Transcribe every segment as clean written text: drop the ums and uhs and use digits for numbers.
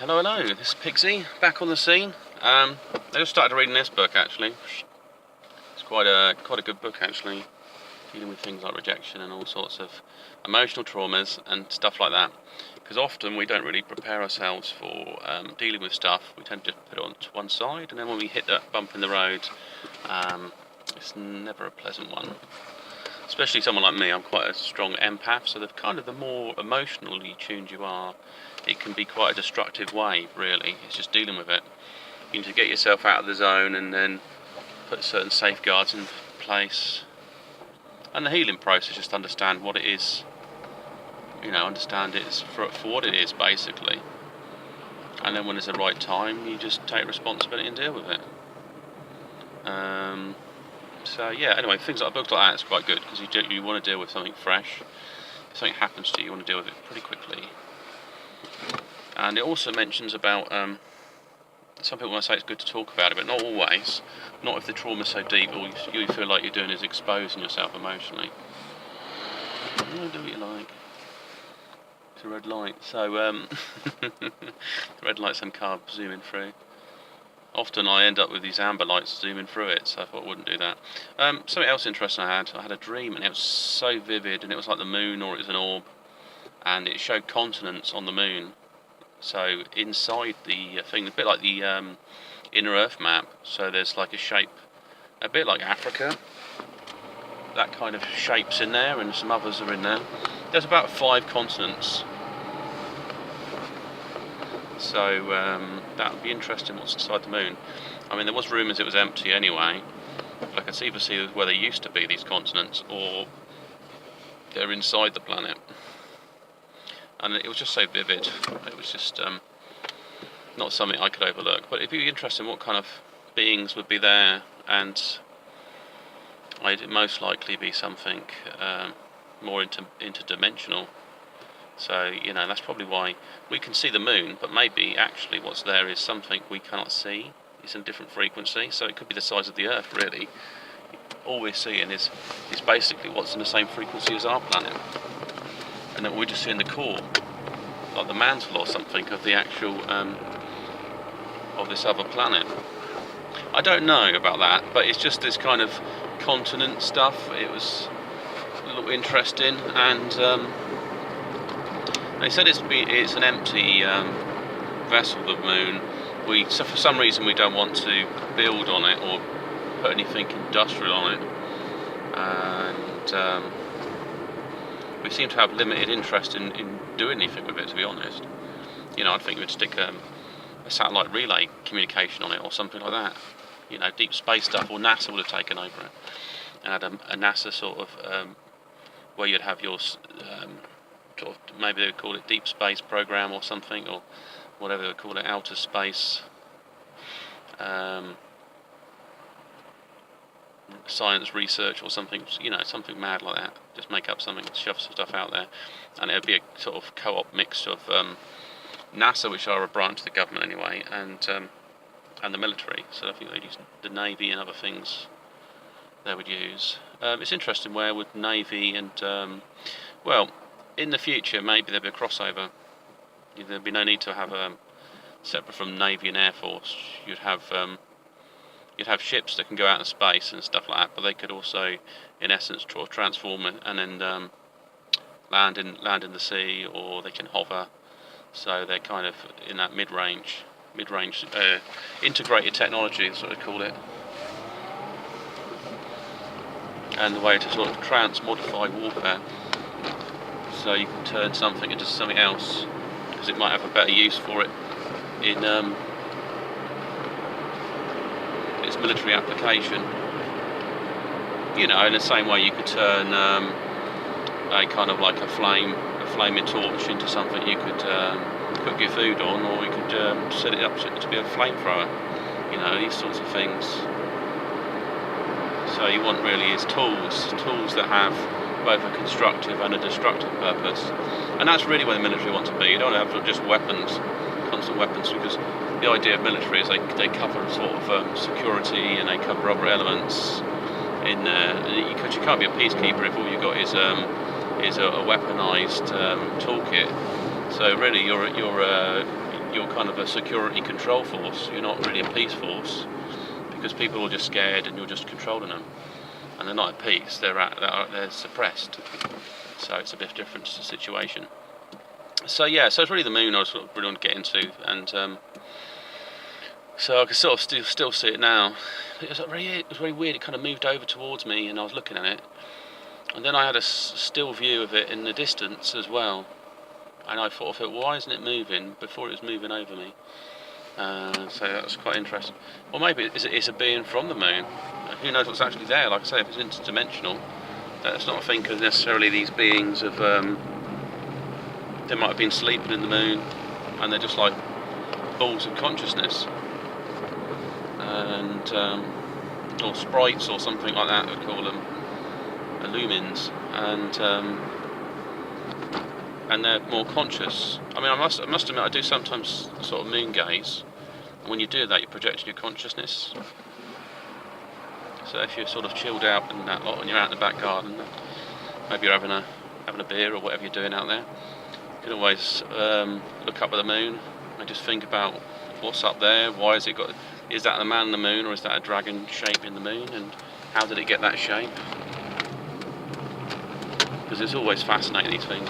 Hello, hello, this is Pixie, back on the scene. I just started reading this book actually. It's quite a good book actually, dealing with things like rejection and all sorts of emotional traumas and stuff like that. Because often we don't really prepare ourselves for dealing with stuff. We tend to just put it on to one side, and then when we hit that bump in the road, it's never a pleasant one. Especially someone like me, I'm quite a strong empath, so the more emotionally tuned you are, it can be quite a destructive way, really. It's just dealing with it. You need to get yourself out of the zone and then put certain safeguards in place. And the healing process, just understand what it is, understand it for what it is, basically. And then when it's the right time, you just take responsibility and deal with it. So yeah, anyway, things like books like that is quite good, because you want to deal with something fresh. If something happens to you, you want to deal with it pretty quickly. And it also mentions about, some people want to say it's good to talk about it, but not always. Not if the trauma's so deep, all you feel like you're doing is exposing yourself emotionally. Do what you like. It's a red light, so the red light, some car zooming through. Often I end up with these amber lights zooming through it, so I thought I wouldn't do that. Something else interesting I had a dream, and it was so vivid, and it was like the moon, or it was an orb, and it showed continents on the moon. So inside the thing, a bit like the inner Earth map, so there's like a shape, a bit like Africa, that kind of shapes in there, and some others are in there. There's about 5 continents. So that would be interesting, what's inside the moon. I mean, there was rumours it was empty anyway. I could either see where they used to be, these continents, or they're inside the planet. And it was just so vivid. It was just not something I could overlook. But it'd be interesting what kind of beings would be there, and I'd most likely be something more interdimensional. So, that's probably why we can see the moon, but maybe actually what's there is something we cannot see. It's in a different frequency, so it could be the size of the Earth, really. All we're seeing is basically what's in the same frequency as our planet. And that we're just seeing the core, like the mantle or something, of the actual, of this other planet. I don't know about that, but it's just this kind of continent stuff. It was a little interesting, and they said it's an empty vessel, the moon. So for some reason we don't want to build on it or put anything industrial on it, and we seem to have limited interest in doing anything with it, to be honest. I think we'd stick a satellite relay communication on it or something like that. Deep space stuff, or NASA would have taken over it and had a NASA sort of where you'd have your maybe they would call it deep space program or something, or whatever they would call it, outer space science research or something, something mad like that. Just make up something, shove some stuff out there, and it would be a sort of co-op mix of NASA, which are a branch of the government anyway, and the military. So I think they'd use the Navy and other things they would use. It's interesting, where would Navy and in the future maybe there'd be a crossover. There'd be no need to have separate from Navy and Air Force. You'd have ships that can go out in space and stuff like that, but they could also, in essence, transform and then land in the sea, or they can hover. So they're kind of in that mid-range integrated technology, is what they call it. And the way to sort of trans-modify warfare, so you can turn something into something else, because it might have a better use for it in its military application. In the same way you could turn a kind of like a flaming torch into something you could cook your food on, or you could set it up to be a flamethrower. These sorts of things. So you want really is tools that have both a constructive and a destructive purpose, and that's really where the military want to be. You don't have just weapons, constant weapons, because the idea of military is they cover sort of security, and they cover other elements in there, because you can't be a peacekeeper if all you've got is a weaponized toolkit. So really, you're you're kind of a security control force. You're not really a peace force, because people are just scared and you're just controlling them, and they're not at peace. They're suppressed. So it's a bit different situation. So yeah, so it's really the moon I was sort of really want to get into, and so I can sort of still see it now. It was very weird. It kind of moved over towards me, and I was looking at it, and then I had a still view of it in the distance as well. And I thought, why isn't it moving before it was moving over me? So that was quite interesting. Or maybe it's a being from the moon. Who knows what's actually there? Like I say, if it's interdimensional, let's not think of necessarily these beings of. They might have been sleeping in the moon, and they're just like balls of consciousness, and or sprites or something like that. I'd call them illumins, and they're more conscious. I mean, I must admit, I do sometimes sort of moon gaze, and when you do that, you're projecting your consciousness. So if you're sort of chilled out and that lot, and you're out in the back garden, maybe you're having a beer or whatever you're doing out there, you can always look up at the moon and just think about what's up there. Why has it got? Is that the man in the moon, or is that a dragon shape in the moon? And how did it get that shape? Because it's always fascinating, these things.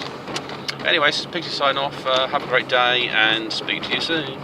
Anyway, this is Pixie signing off. Have a great day, and speak to you soon.